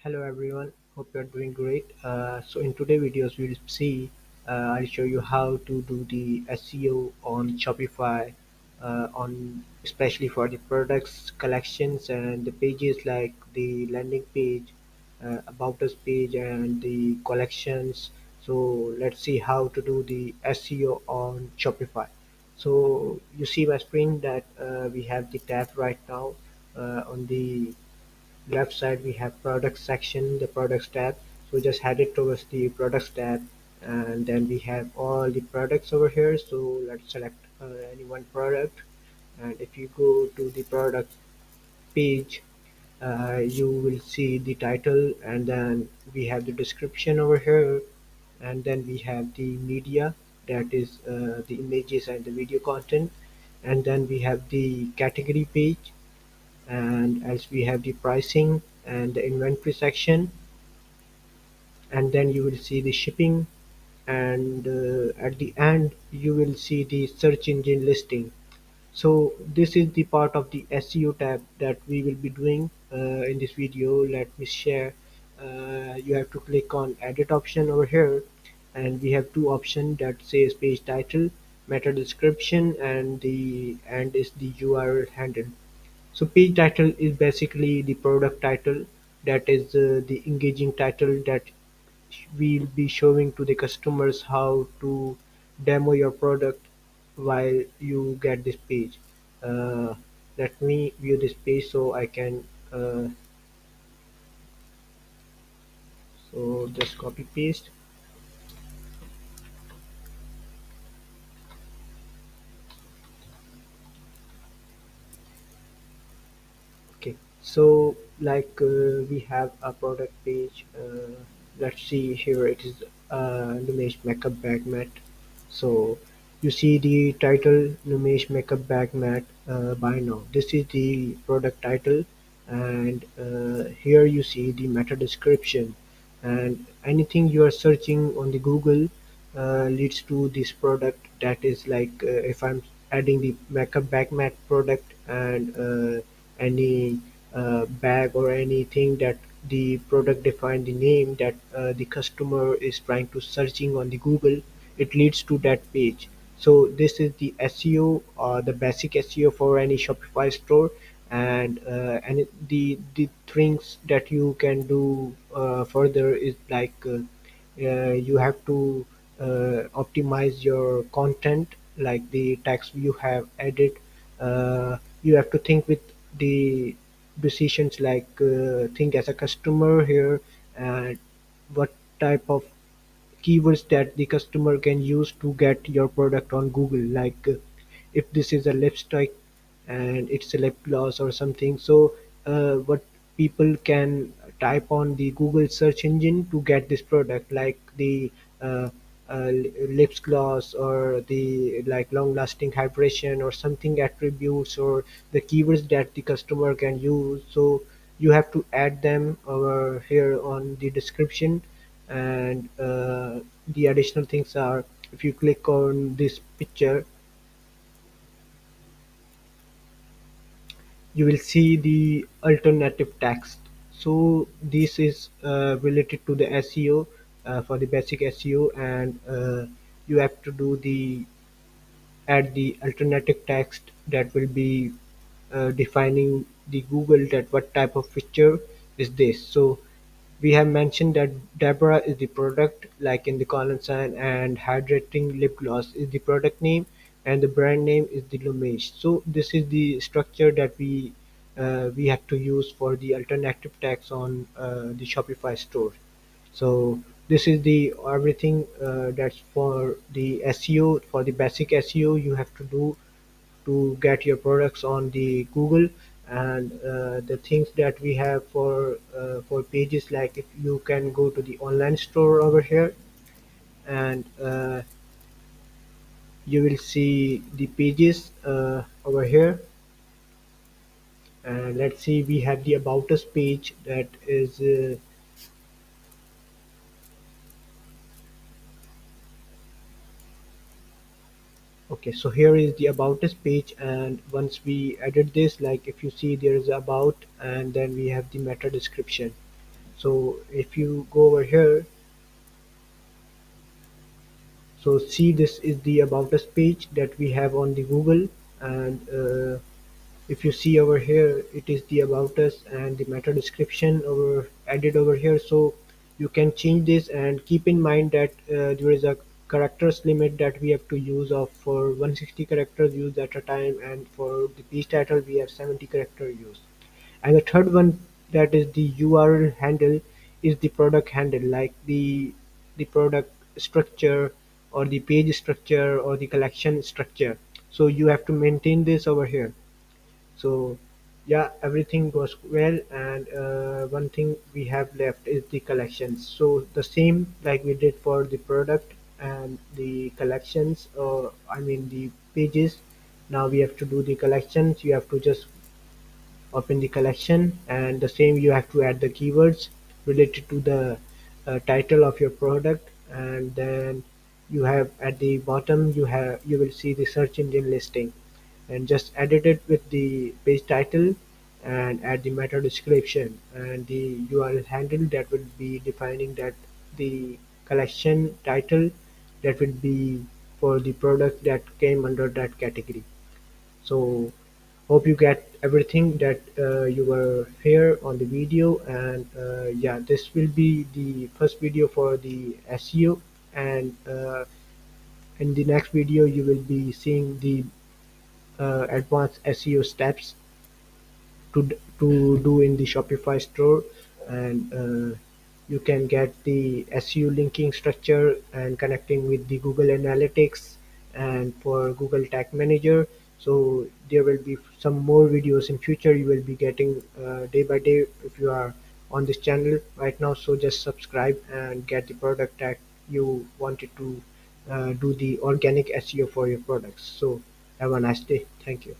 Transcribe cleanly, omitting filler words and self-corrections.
Hello everyone, hope you're doing great. So in today's videos we'll see, I'll show you how to do the SEO on Shopify, on especially for the products, collections and the pages like the landing page, about us page and the collections. So let's see how to do the SEO on Shopify. So you see my screen that we have the tab right now on the left side we have products section, the products tab. So just head it towards the products tab, and then we have all the products over here. So let's select any one product, and if you go to the product page, you will see the title, and then we have the description over here, and then we have the media, that is the images and the video content, and then we have the category page, and as we have the pricing and the inventory section, and then you will see the shipping, and at the end you will see the search engine listing. So this is the part of the SEO tab that we will be doing in this video. Let me share. You have to click on edit option over here, and we have two options that says page title, meta description, and the and is the URL handle. So page title is basically the product title, that is the engaging title that will be showing to the customers how to demo your product while you get this page. Uh, Let me view this page so I can so just copy paste. Okay, so like we have a product page. Let's see here. It is Numesh makeup bag mat. So you see the title Numesh makeup bag mat by now. This is the product title, and here you see the meta description. And anything you are searching on the Google leads to this product. That is like if I'm adding the makeup bag mat product, and any bag or anything that the product define the name that the customer is trying to searching on the Google, it leads to that page. So this is the SEO, the basic SEO for any Shopify store, and the things that you can do further is like you have to optimize your content, like the text you have added. You have to think with the decisions, like think as a customer here, and what type of keywords that the customer can use to get your product on Google. Like if this is a lipstick and it's a lip gloss or something, so what people can type on the Google search engine to get this product, like the uh, lips gloss, or the like long lasting hydration or something attributes, or the keywords that the customer can use. So you have to add them over here on the description, and the additional things are, if you click on this picture, you will see the alternative text. So this is related to the SEO, for the basic SEO, and you have to do the add the alternative text that will be defining the Google that what type of feature is this. So we have mentioned that Deborah is the product, like in the colon sign, and hydrating lip gloss is the product name, and the brand name is the Lumesh. So this is the structure that we have to use for the alternative tags on the Shopify store. So this is the everything that's for the SEO. For the basic SEO, you have to do to get your products on the Google, and the things that we have for pages, like if you can go to the online store over here, and you will see the pages over here. And let's see, we have the about us page, that is okay. So here is the about us page, and once we edit this, like if you see, there is about, and then we have the meta description. So if you go over here, so see, this is the about us page that we have on the Google. And if you see over here, it is the about us and the meta description over added over here. So you can change this, and keep in mind that there is a characters limit that we have to use of for 160 characters used at a time, and for the page title we have 70 character use. And the third one, that is the URL handle, is the product handle, like the product structure or the page structure or the collection structure. So you have to maintain this over here. So yeah, everything goes well. And one thing we have left is the collections. So the same like we did for the product and the collections, or I mean the pages. Now we have to do the collections. You have to just open the collection, and the same you have to add the keywords related to the title of your product. And then you have at the bottom, you will see the search engine listing, and just edit it with the page title and add the meta description and the URL handle that will be defining that the collection title that will be for the product that came under that category. So hope you get everything that you were here on the video. And yeah, this will be the first video for the SEO. And in the next video you will be seeing the advanced SEO steps to do in the Shopify store. And you can get the SEO linking structure and connecting with the Google Analytics and for Google Tag Manager. So there will be some more videos in future you will be getting day by day if you are on this channel right now. So just subscribe and get the product that you wanted to do the organic SEO for your products. So have a nice day. Thank you.